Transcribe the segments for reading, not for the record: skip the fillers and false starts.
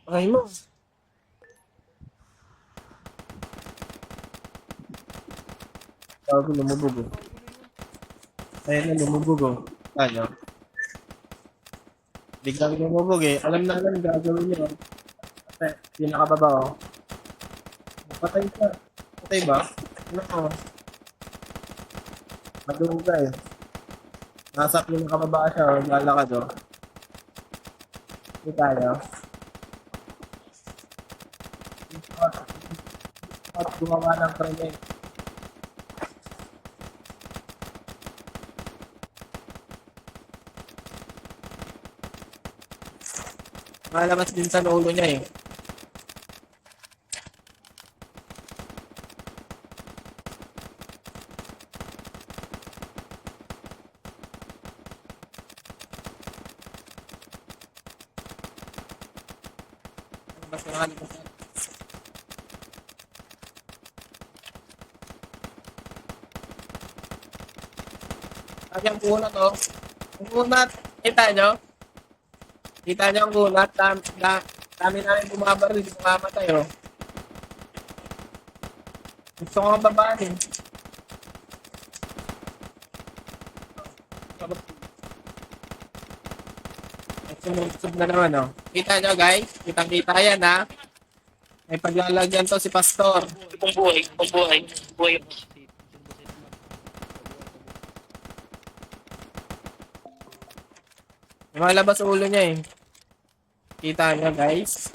Ay mo. Bago lumubog oh. Ayun na lumubog oh. Ano? Biglang lumubog eh. Alam na alam gagawin niya. Kasi pinakababa oh. Patay ka. Patay ba? Ano ko? Madunga eh. Nasa pinakababa siya oh. Lalakad oh. Hindi tayo. At gumawa ng krimen. Malabas din sa ulo niya eh. Mas nakalabas na. Sabi ang kunat oh. Ang kunat. Kita nyo? Kita nyo ang kunat. Dami namin bumabaril. Bumamatay oh. Gusto ko ang babaan eh. Sub na naman oh. Kita nyo guys? Kitang-kita yan ha. May paglalagyan to si Pastor. Buhay, buhay, buhay. May malabas sa ulo niya eh. Kita nyo guys?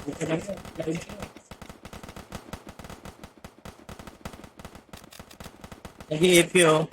Dito na yun. Live na. Nag-iipi oh.